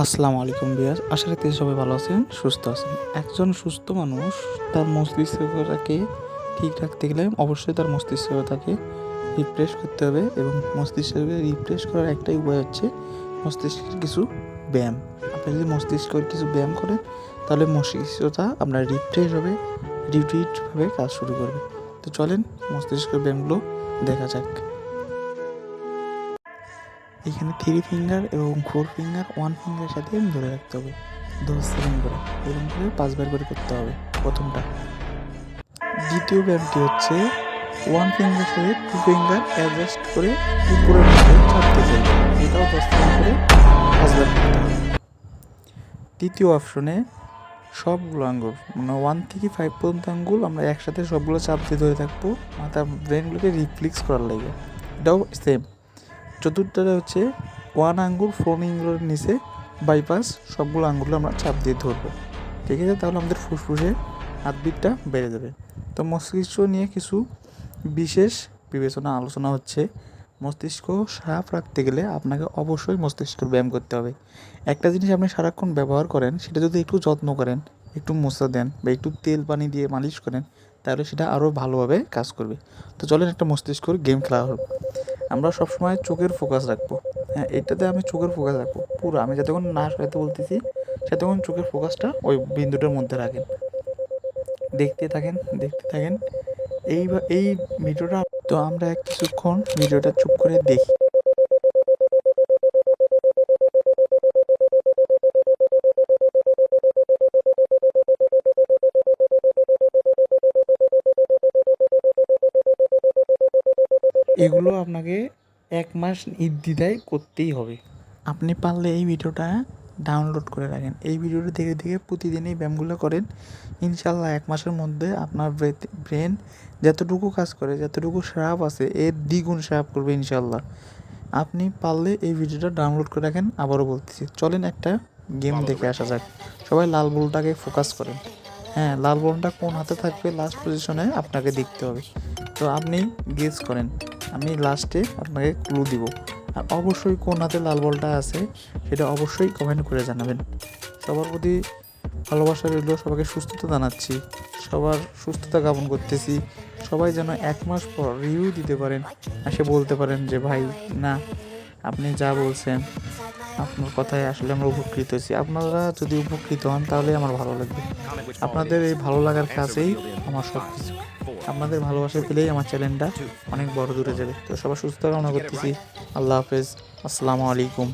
আসসালামু আলাইকুম বিয়াস, আশা রাখছি সবাই ভালো আছেন, সুস্থ আছেন। একজন সুস্থ মানুষ তার মস্তিষ্কটাকে ঠিক রাখতে গেলে অবশ্যই তার মস্তিষ্কটাকে রিফ্রেশ করতে হবে, এবং মস্তিষ্ককে রিফ্রেশ করার একটাই উপায় হচ্ছে মস্তিষ্কের কিছু ব্যায়াম। আপনি যদি মস্তিষ্কের কিছু ব্যায়াম করেন তাহলে মস্তিষ্কটা আপনার রিফ্রেশ হবে, রিট্রিটভাবে কাজ শুরু করবে। তো চলেন মস্তিষ্কের ব্যায়ামগুলো দেখা যাক। এখানে 3 ফিঙ্গার এবং 4 ফিঙ্গার, 1 ফিঙ্গারের সাথে ধরে রাখতে হবে 10 সেকেন্ড করে, এরকম করে 5 বার করে করতে হবে প্রথমটা। দ্বিতীয় ব্যায়ামটি হচ্ছে 1 ফিঙ্গারের সাথে 2 ফিঙ্গার অ্যাডজাস্ট করে উপরের মধ্যে চাপতে চলবে, এটাও 10 সেকেন্ড করে 5 বার করতে হবে। তৃতীয় অপশনে সবগুলো আঙ্গুল মানে 1 থেকে 5 পর্যন্ত আঙ্গুল আমরা একসাথে সবগুলো চাপ দিয়ে ধরে থাকবো, মাথার ব্রেনগুলোকে রিফ্লেক্স করার লাগে, এটাও সেম। চতুর্থটা হচ্ছে 1 আঙ্গুল 4 ফিঙ্গারের নিচে বাইপাস, সবগুলো আঙ্গুল আমরা চাপ দিয়ে ধরবো, ঠিক আছে? তাহলে আমাদের ফুসফুসে হাতবিটটা বেড়ে যাবে। তো মস্তিষ্ক নিয়ে কিছু বিশেষ বিবেচনা আলোচনা হচ্ছে। মস্তিষ্ক সাফ রাখতে গেলে আপনাকে অবশ্যই মস্তিষ্কের ব্যায়াম করতে হবে। একটা জিনিস আপনি সারাক্ষণ ব্যবহার করেন, সেটা যদি একটু যত্ন করেন, একটু মোছা দেন বা একটু তেল পানি দিয়ে মালিশ করেন, তাহলে সেটা আরও ভালোভাবে কাজ করবে। তো চলেন একটা মস্তিষ্কর গেম খেলা হোক। আমরা সবসময় চোখের ফোকাস রাখবো। হ্যাঁ, এটাতে আমি চোখের ফোকাস রাখবো পুরো, আমি যতক্ষণ না সরাতে বলতেছি সেতক্ষণ চোখের ফোকাসটা ওই বিন্দুটার মধ্যে রাখেন। দেখতে থাকেন দেখতে থাকেন এই ভিডিওটা। তো আমরা কিছুক্ষণ ভিডিওটা চুপ করে দেখি। এগুলো আপনাকে 1 মাস নির্দ্বিধায় করতেই হবে। আপনি পারলে এই ভিডিওটা ডাউনলোড করে রাখেন, এই ভিডিওটা দেখে দেখে প্রতিদিন এই ব্যায়ামগুলো করেন। ইনশাল্লাহ 1 মাসের মধ্যে আপনার ব্রেন যতটুকু কাজ করে, যতটুকু সারাপ আছে এর দ্বিগুণ সারাপ করবে ইনশাল্লাহ। আপনি পারলে এই ভিডিওটা ডাউনলোড করে রাখেন। আবারও বলতেছি, চলেন একটা গেম দেখে আসা যাক। সবাই লাল বলটাকে ফোকাস করেন। হ্যাঁ, লাল বলটা কোন হাতে থাকবে লাস্ট পজিশনে আপনাকে দেখতে হবে। তো আপনি গেস করেন, আমি লাস্টে আপনাকে ক্লু দিব। আর অবশ্যই কোন হাতে লাল বলটা আছে সেটা অবশ্যই কমেন্ট করে জানাবেন। সবার প্রতি ভালোবাসা রইল, সবাইকে সুস্থতা জানাচ্ছি, সবার সুস্থতা কামনা করতেছি। সবাই যেন 1 মাস পর রিভিউ দিতে পারেন, এসে বলতে পারেন যে ভাই না, আপনি যা বলছেন আপনার কথায় আসলে আমরা উপকৃত হয়েছি। আপনারা যদি উপকৃত হন তাহলে আমার ভালো লাগবে। আপনাদের এই ভালো লাগার কাছেই আমার সব কিছু। আপনাদের ভালোবাসা পেলেই আমার চ্যানেলটা অনেক বড় দূরে যাবে। তো সবার সুস্থতা কামনা করতেছি। আল্লাহ হাফেজ, আসসালামু আলাইকুম।